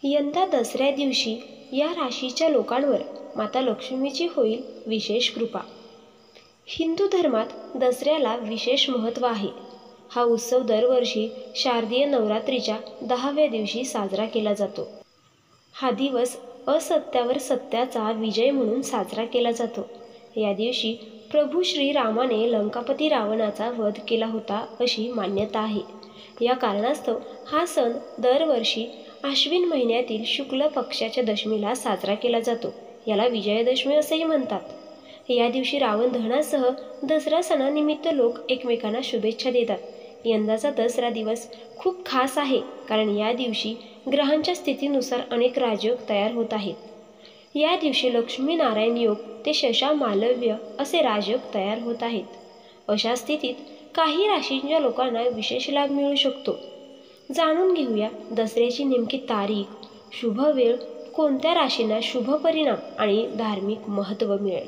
यंदा दसऱ्या दिवशी या राशीच्या लोकांवर माता लक्ष्मीची होईल विशेष कृपा। हिंदू धर्मात दसऱ्याला विशेष महत्त्व आहे। हा उत्सव दरवर्षी शारदीय नवरात्रीच्या 10व्या दिवशी साजरा केला जातो। हा दिवस असत्यावर सत्याचा विजय म्हणून साजरा केला जातो। या दिवशी प्रभू श्रीरामाने लंकापती रावणाचा वध केला होता अशी मान्यता आहे। या कारणास्तव हा सण दरवर्षी आश्विन महिन्यातील शुक्ल पक्षाच्या दशमीला साजरा केला जातो। याला विजयादशमी असेही म्हणतात। या दिवशी रावण दहनासह दसरा सणानिमित्त लोक एकमेकांना शुभेच्छा देतात। यंदाचा दसरा दिवस खूप खास आहे, कारण या दिवशी ग्रहांच्या स्थितीनुसार अनेक राजयोग तयार होत आहेत। या दिवशी लक्ष्मी नारायण योग ते शशा मालव्य असे राजयोग तयार होत आहेत। अशा स्थितीत काही राशींच्या लोकांना विशेष लाभ मिळू शकतो। जाणून घेऊया दसऱ्याची नेमकी तारीख, शुभ वेळ, कोणत्या राशींना शुभ परिणाम आणि धार्मिक महत्त्व मिळेल।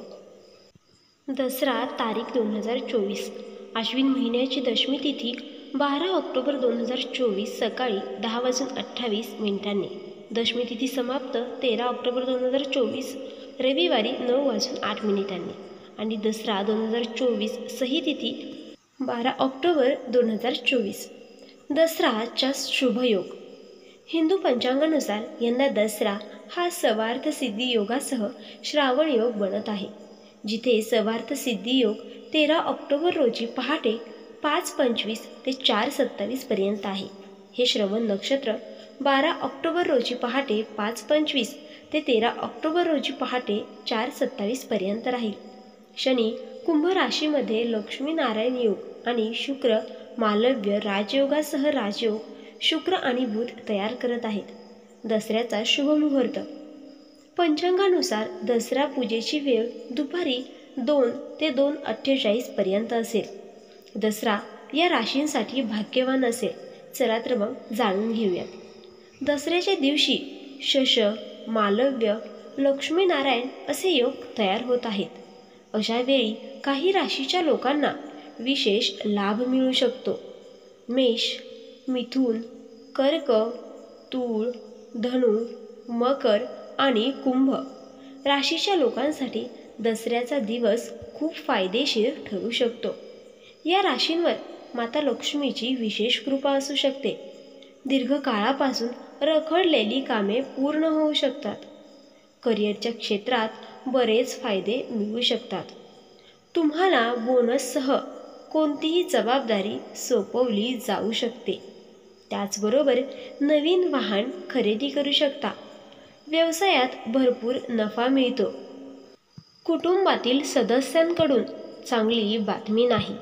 दसरा तारीख 2024, आश्विन महिन्याची दशमी तिथी 12 ऑक्टोबर 2024 सकाळी 10:28 दशमी तिथी समाप्त 13 ऑक्टोबर 2024 रविवारी 9:08 आणि दसरा 2024 सही तिथी 12 ऑक्टोबर 2024। दसराचा शुभयोग। हिंदू पंचांगानुसार यंदा दसरा हा सवार्थ सिद्धी योगासह श्रावण योग बनत आहे, जिथे सवार्थ सिद्धी योग 13 ऑक्टोबर रोजी पहाटे 5:25 ते 4:27 पर्यंत आहे। हे श्रवण नक्षत्र 12 ऑक्टोबर रोजी पहाटे 5:25 ते 13 ऑक्टोबर रोजी पहाटे 4:27 पर्यंत राहील। शनी कुंभ राशीमध्ये लक्ष्मी नारायण योग आणि शुक्र मालव्य राजयोगासह राजयोग शुक्र आणि बुध तयार करत आहेत। दसऱ्याचा शुभ मुहूर्त। पंचांगानुसार दसरा पूजेची वेळ दुपारी 2 ते 2:48 पर्यंत असेल। दसरा या राशींसाठी भाग्यवान असेल। चला तर मग जाणून घेऊयात। दसऱ्याच्या दिवशी शश, मालव्य, लक्ष्मीनारायण असे योग तयार होत आहेत। अशा वेळी काही राशीच्या लोकांना विशेष लाभ मिळू शकतो। मेष, मिथुन, कर्क, तूळ, धनु, मकर आणि कुंभ राशीच्या लोकांसाठी दसऱ्याचा दिवस खूप फायदेशीर ठरू शकतो। या राशींवर माता लक्ष्मीची विशेष कृपा असू शकते। दीर्घकाळापासून रखडलेली कामे पूर्ण होऊ शकतात। करिअरच्या क्षेत्रात बरेच फायदे मिळू शकतात। तुम्हाला बोनससह कोणतीही जबाबदारी सोपवली जाऊ शकते। त्याचबरोबर नवीन वाहन खरेदी करू शकता। व्यवसायात भरपूर नफा मिळतो। कुटुंबातील सदस्यांकडून चांगली बातमी नाही।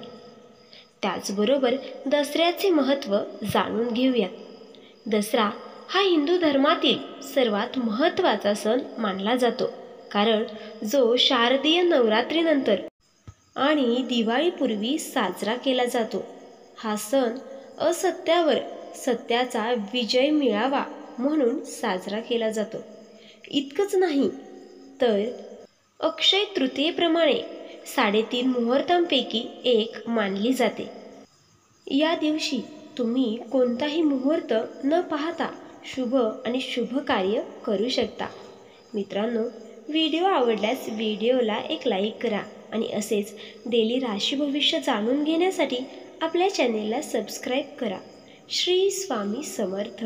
त्याचबरोबर दसऱ्याचे महत्त्व जाणून घेऊयात। दसरा हा हिंदू धर्मातील सर्वात महत्त्वाचा सण मानला जातो, कारण जो शारदीय नवरात्रीनंतर आणि दिवाळीपूर्वी साजरा केला जातो। हा सण असत्यावर सत्याचा विजय मिळावा म्हणून साजरा केला जातो। इतकंच नाही तर अक्षय तृतीयेप्रमाणे 3.5 मुहूर्तांपैकी एक मानली जाते। या दिवशी तुम्ही कोणताही मुहूर्त न पाहता शुभ आणि शुभ कार्य करू शकता। मित्रांनो, व्हिडिओ आवडल्यास व्हिडिओला एक लाईक करा आणि असेच डेली राशी भविष्य जाणून घेण्यासाठी आपल्या चॅनेलला सबस्क्राईब करा। श्री स्वामी समर्थ।